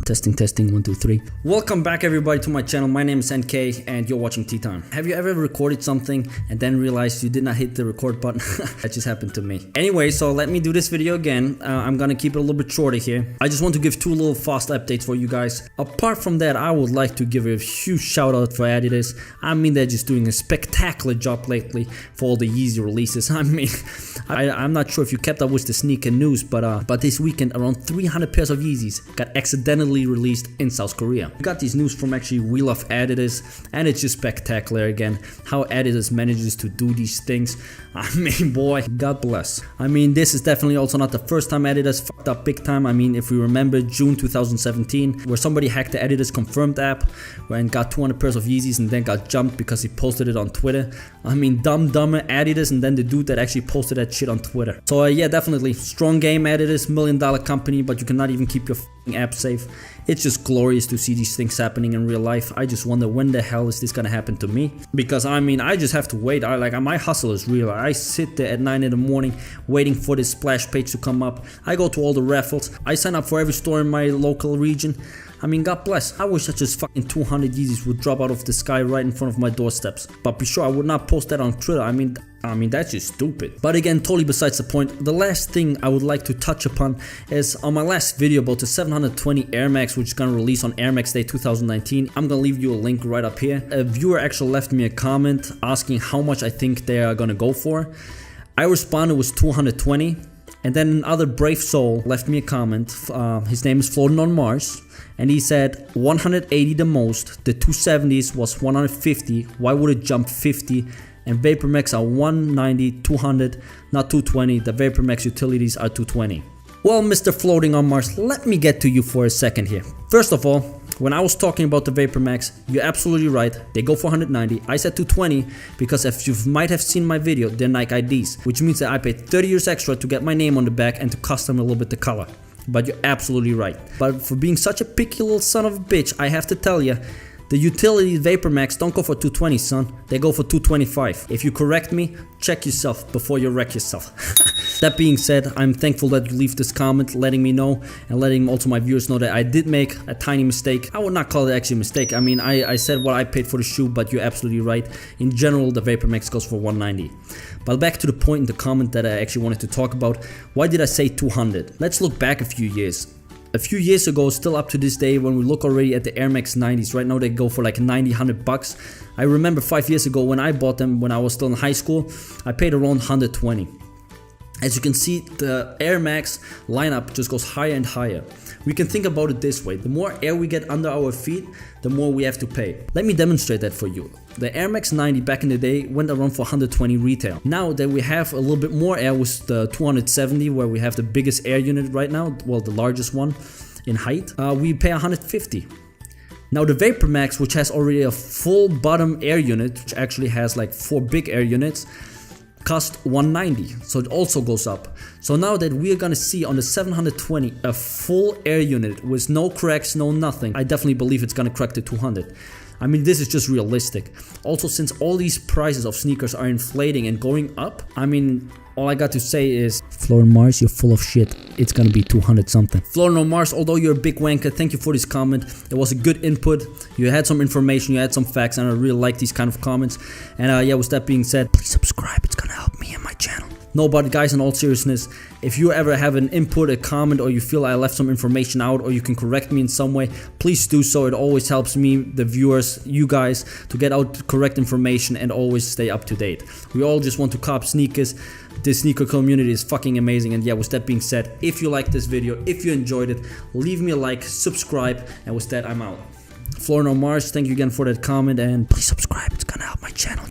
Testing, testing, 1, 2, 3. Welcome back everybody to my channel. My name is NK and you're watching Tea Time. Have you ever recorded something and then realized you did not hit the record button? That just happened to me. Anyway, so let me do this video again. I'm gonna keep it a little bit shorter here. I just want to give 2 little fast updates for you guys. Apart from that, I would like to give a huge shout out for Adidas. I mean, they're just doing a spectacular job lately for all the Yeezy releases. I mean, I'm not sure if you kept up with the sneaker news, but this weekend around 300 pairs of Yeezys got accidentally released in South Korea. We got these news from actually We Love Adidas, and it's just spectacular again how Adidas manages to do these things. I mean, boy, God bless. I mean, this is definitely also not the first time Adidas fucked up big time. I mean, if we remember June 2017, where somebody hacked the Adidas Confirmed app and got 200 pairs of Yeezys and then got jumped because he posted it on Twitter. I mean, dumber Adidas, and then the dude that actually posted that shit on Twitter. So yeah, definitely strong game, Adidas, $1 million company, but you cannot even keep your app safe. It's just glorious to see these things happening in real life. I just wonder when the hell is this gonna happen to me, because I mean, I just have to wait. My hustle is real. I sit there at 9 in the morning waiting for this splash page to come up. I go to all the raffles. I sign up for every store in my local region. I mean, God bless. I wish that just fucking 200 Yeezys would drop out of the sky right in front of my doorsteps. But be sure I would not post that on Twitter. I mean that's just stupid. But again, totally besides the point. The last thing I would like to touch upon is on my last video about the 720 Air Max, which is gonna release on Air Max Day 2019. I'm gonna leave you a link right up here. A viewer actually left me a comment asking how much I think they are gonna go for. I responded with 220. And then another brave soul left me a comment. His name is Floating on Mars. And he said 180 the most, the 270s was 150, why would it jump 50? And Vapor Max are 190, 200, not 220, the Vapor Max utilities are 220. Well, Mr. Floating on Mars, let me get to you for a second here. First of all, when I was talking about the Vapor Max, you're absolutely right, they go for 190. I said 220 because if you might have seen my video, they're Nike IDs, which means that I paid 30 years extra to get my name on the back and to custom a little bit the color. But you're absolutely right. But for being such a picky little son of a bitch, I have to tell you, the utility Vapor Max don't go for 220, son. They go for 225. If you correct me, check yourself before you wreck yourself. That being said, I'm thankful that you leave this comment letting me know and letting also my viewers know that I did make a tiny mistake. I would not call it actually a mistake. I mean, I said what I paid for the shoe, but you're absolutely right. In general, the Vapor Max goes for 190. But back to the point in the comment that I actually wanted to talk about. Why did I say 200? Let's look back a few years. A few years ago, still up to this day, when we look already at the Air Max 90s, right now they go for like 90, 100 bucks. I remember 5 years ago when I bought them, when I was still in high school, I paid around 120. As you can see, the Air Max lineup just goes higher and higher. We can think about it this way: the more air we get under our feet, the more we have to pay. Let me demonstrate that for you. The Air Max 90 back in the day went around for 120 retail. Now that we have a little bit more air with the 270, where we have the biggest air unit right now, well, the largest one in height, we pay 150. Now the Vapor Max, which has already a full bottom air unit, which actually has like 4 big air units, cost 190, so it also goes up. So now that we are gonna see on the 720 a full air unit with no cracks, no nothing, I definitely believe it's gonna crack the 200. I mean, this is just realistic. Also, since all these prices of sneakers are inflating and going up, I mean, all I got to say is, Floating Mars, you're full of shit. It's gonna be 200 something. Floating Mars, although you're a big wanker, thank you for this comment. It was a good input. You had some information, you had some facts, and I really like these kind of comments. And yeah, with that being said, please subscribe. It's gonna help me and my channel. No, but guys, in all seriousness, if you ever have an input, a comment, or you feel I left some information out, or you can correct me in some way, please do so. It always helps me, the viewers, you guys, to get out correct information and always stay up to date. We all just want to cop sneakers. This sneaker community is fucking amazing. And yeah, with that being said, if you liked this video, if you enjoyed it, leave me a like, subscribe, and with that, I'm out. Floating on Mars, thank you again for that comment, and please subscribe. It's gonna help my channel.